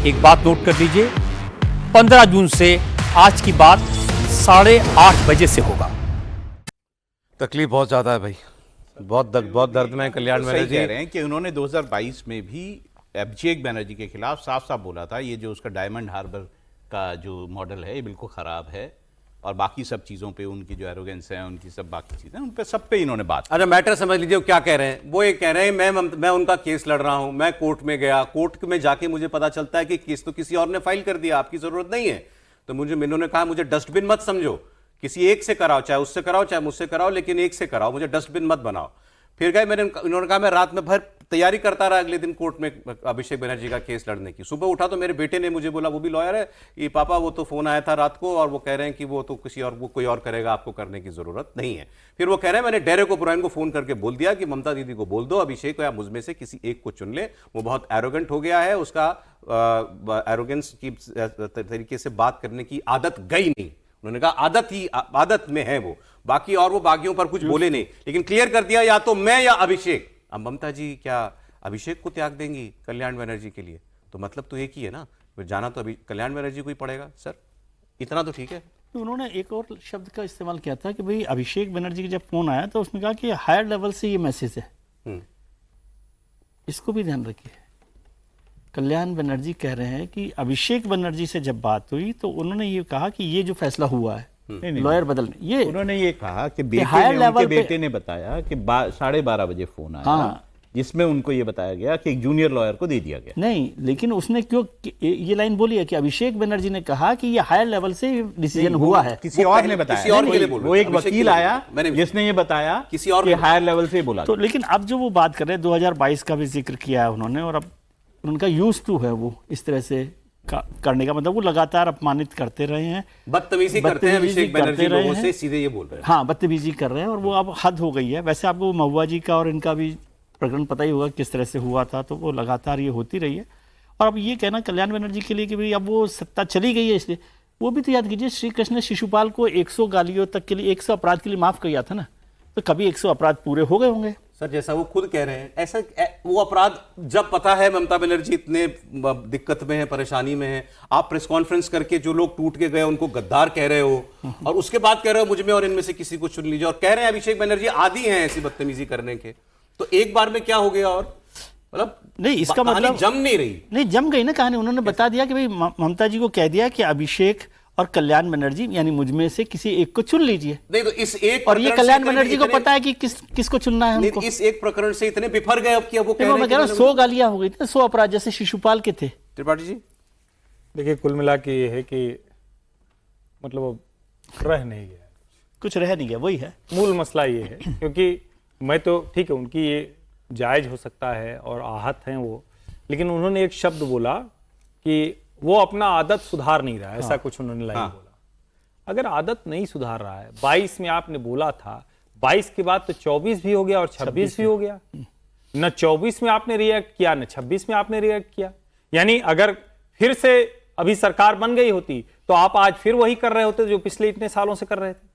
एक बात नोट कर लीजिए, 15 जून से आज की बात 8:30 बजे से होगा। तकलीफ बहुत ज्यादा है भाई, बहुत दर्द में कल्याण सही बनर्जी कह रहे हैं कि उन्होंने 2022 में भी अभिषेक बनर्जी के खिलाफ साफ साफ बोला था ये जो उसका डायमंड हार्बर का जो मॉडल है ये बिल्कुल खराब है, और बाकी सब चीजों पे उनकी जो एरोगेंस है, उनकी सब बाकी चीजें, उन पे सब पे इन्होंने बात। अच्छा मैटर समझ लीजिए वो क्या कह रहे हैं। वो ये कह रहे हैं मैं उनका केस लड़ रहा हूं, मैं कोर्ट में गया, कोर्ट में जाके मुझे पता चलता है कि केस तो किसी और ने फाइल कर दिया, आपकी जरूरत नहीं है। तो उन्होंने कहा मुझे डस्टबिन मत समझो, किसी एक से कराओ, चाहे उससे कराओ चाहे मुझसे कराओ, लेकिन एक से कराओ, मुझे डस्टबिन मत बनाओ। फिर गए, इन्होंने कहा मैं रात में भर तैयारी करता रहा अगले दिन कोर्ट में अभिषेक बनर्जी का केस लड़ने की। सुबह उठा तो मेरे बेटे ने मुझे बोला, वो भी लॉयर है, कि पापा वो तो फोन आया था रात को और वो कह रहे हैं कि वो तो कोई और करेगा, आपको करने की जरूरत नहीं है। फिर वो कह रहे हैं मैंने डेरेक ओब्रायन को फोन करके बोल दिया कि ममता दीदी को बोल दो अभिषेक को या मुझ में से किसी एक को चुन ले, वो बहुत एरोगेंट हो गया है, उसका एरोगेंस की तरीके से बात करने की आदत गई नहीं। उन्होंने कहा आदत में है वो, बाकी और वो बागियों पर कुछ बोले नहीं, लेकिन क्लियर कर दिया या तो मैं या अभिषेक। अब ममता जी क्या अभिषेक को त्याग देंगी कल्याण बनर्जी के लिए? तो मतलब तो एक ही है ना, फिर जाना तो अभी कल्याण बनर्जी को ही पड़ेगा। सर इतना तो ठीक है। तो उन्होंने एक और शब्द का इस्तेमाल किया था कि भाई अभिषेक बनर्जी का जब फोन आया तो उसने कहा कि हायर लेवल से ये मैसेज है। इसको भी ध्यान रखिए, कल्याण बनर्जी कह रहे हैं कि अभिषेक बनर्जी से जब बात हुई तो उन्होंने ये कहा कि ये जो फैसला हुआ है लॉयर बदलने, ये उन्होंने ये कहा कि उनके बेटे ने बताया कि 12:30 बजे फोन आया, हाँ, जिसमें उनको ये बताया गया कि एक जूनियर लॉयर को दे दिया गया। नहीं, लेकिन उसने क्यों ये लाइन बोली है कि अभिषेक बनर्जी ने कहा कि ये हायर लेवल से डिसीजन हुआ है, किसी और ने बताया, किसी और के लिए बोल रहे वो एक वकील आया जिसने ये बताया किसी और कि हायर लेवल से बोला। तो लेकिन अब जो वो बात कर रहे हैं 2022 का भी जिक्र किया है उन्होंने, और अब उनका यूज टू है वो इस तरह से करने का, मतलब वो लगातार अपमानित करते रहे हैं, बदतमीजी करते हैं अभिषेक बनर्जी लोगों से, सीधे ये बोल रहे हैं। हाँ, बदतमीजी कर रहे हैं और वो अब हद हो गई है। वैसे आपको महुआ जी का और इनका भी प्रकरण पता ही होगा किस तरह से हुआ था, तो वो लगातार ये होती रही है। और अब ये कहना कल्याण बनर्जी के लिए कि भाई अब वो सत्ता चली गई है, इसलिए वो भी तो याद कीजिए श्री कृष्ण शिशुपाल को 100 गालियों तक के लिए 100 अपराध के लिए माफ किया था ना, तो कभी 100 अपराध पूरे हो गए होंगे? सर जैसा वो खुद कह रहे हैं, ऐसा वो अपराध जब पता है ममता बनर्जी इतने दिक्कत में है, परेशानी में है, आप प्रेस कॉन्फ्रेंस करके जो लोग टूट के गए उनको गद्दार कह रहे हो, और उसके बाद कह रहे हो मुझ में और इनमें से किसी को चुन लीजिए, और कह रहे हैं अभिषेक बनर्जी आदी हैं ऐसी बदतमीजी करने के, तो एक बार में क्या हो गया? और मतलब नहीं, इसका मतलब जम नहीं रही, नहीं जम गई ना कहानी। उन्होंने बता दिया कि भाई ममता जी को कह दिया कि अभिषेक और कल्याण बनर्जी यानी मुझ में से किसी एक को चुन लीजिए। नहीं तो इस एक, और ये कल्याण बनर्जी को पता है कि किसको चुनना है उनको। इस एक प्रकरण से इतने बिफर गए अब कि अब वो कह रहे हैं 100 गालियां हो गई थी, 100 अपराध जैसे शिशुपाल के थे। त्रिपाठी जी देखिए कुल मिला के ये है कि मतलब अब रह नहीं गया, कुछ रह नहीं गया, वही है मूल मसला ये है। क्योंकि मैं तो ठीक है उनकी ये जायज हो सकता है और आहत हैं वो, लेकिन उन्होंने एक शब्द बोला कि वो अपना आदत सुधार नहीं रहा है, ऐसा कुछ उन्होंने लाइन बोला। अगर आदत नहीं सुधार रहा है, 22 में आपने बोला था, 22 के बाद तो 24 भी हो गया और 26 भी हो गया, न 24 में आपने रिएक्ट किया न 26 में आपने रिएक्ट किया। यानी अगर फिर से अभी सरकार बन गई होती तो आप आज फिर वही कर रहे होते जो पिछले इतने सालों से कर रहे थे।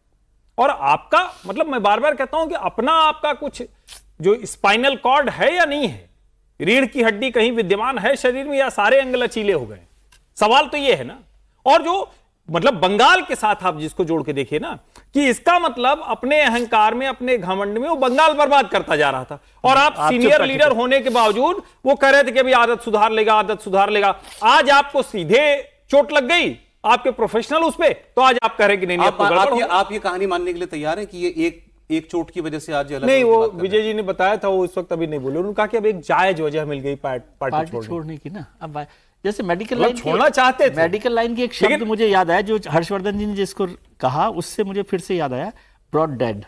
और आपका मतलब मैं बार बार कहता हूं कि अपना आपका कुछ जो स्पाइनल कॉर्ड है या नहीं है, रीढ़ की हड्डी कहीं विद्यमान है शरीर में, या सारे अंग लचीले हो गए? सवाल तो ये है ना। और जो मतलब बंगाल के साथ आप जिसको जोड़ के देखिए ना, कि इसका मतलब अपने अहंकार में, अपने घमंड में वो बंगाल बर्बाद करता जा रहा था, और आप सीनियर लीडर होने के बावजूद वो कह रहे थे कि अभी आदत सुधार लेगा, आदत सुधार लेगा। आज आपको सीधे चोट लग गई आपके प्रोफेशनल उस पे, तो आज आप कह रहे हैं कि नहीं। आप ये कहानी मानने के लिए तैयार हैं कि ये एक चोट की वजह से आज अलग नहीं? वो विजय जी ने बताया था, वो इस वक्त अभी नहीं बोले। उन्होंने कहा कि अब एक जायज वजह मिल गई पार्टी छोड़ने की ना। अब जैसे मेडिकल लाइन छोड़ना चाहते थे, मेडिकल लाइन की एक शब्द मुझे याद आया जो हर्षवर्धन जी ने जिसको कहा, उससे मुझे फिर से याद आया, ब्रॉड डेड।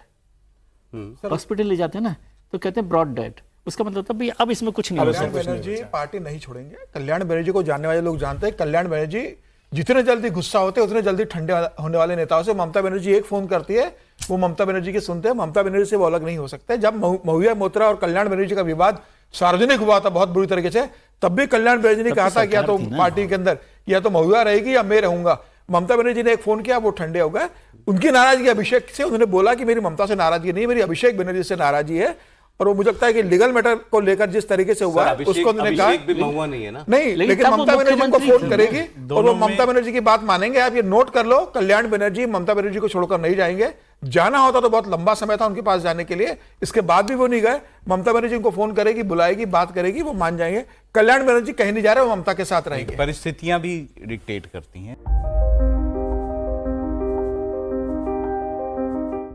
हॉस्पिटल ले जाते हैं ना तो कहते हैं ब्रॉड डेड, उसका मतलब था अब इसमें कुछ नहीं हो सकता। कल्याण बनर्जी पार्टी नहीं छोड़ेंगे। कल्याण बनर्जी को जानने वाले लोग जानते हैं, कल्याण बनर्जी जितने जल्दी गुस्सा होते हैं उतने जल्दी ठंडे होने वाले नेताओं से ममता बनर्जी एक फोन करती है, वो ममता बनर्जी के सुनते हैं, ममता बनर्जी से वो अलग नहीं हो सकते। जब महुआ मोइत्रा और कल्याण बनर्जी का विवाद सार्वजनिक हुआ था बहुत बुरी तरीके से, तब भी कल्याण बनर्जी ने कहा था कि या तो पार्टी के अंदर या तो महुआ रहेगी या मैं रहूंगा। ममता बनर्जी ने एक फोन किया, वो ठंडे हो गए। उनकी नाराजगी अभिषेक से, उन्होंने बोला कि मेरी ममता से नाराजगी नहीं, मेरी अभिषेक बनर्जी से नाराजगी है। और वो मुझे लगता है कि लीगल मैटर को लेकर जिस तरीके से हुआ है, उसको उन्होंने कहा अभिषेक भी महुआ नहीं है ना। नहीं, लेकिन लेकिन तब वो ममता बनर्जी उनको मुख्यमंत्री फोन थी। करेगी और वो ममता बनर्जी की बात मानेंगे। आप ये नोट कर लो, कल्याण बनर्जी ममता बनर्जी को छोड़कर नहीं जाएंगे। जाना होता तो बहुत लंबा समय था उनके पास जाने के लिए, इसके बाद भी वो नहीं गए। ममता बनर्जी उनको फोन करेगी, बुलाएगी, बात करेगी, वो मान जाएंगे। कल्याण बनर्जी कहीं नहीं जा रहे, वो ममता के साथ रहेंगे। परिस्थितियां भी डिक्टेट करती हैं।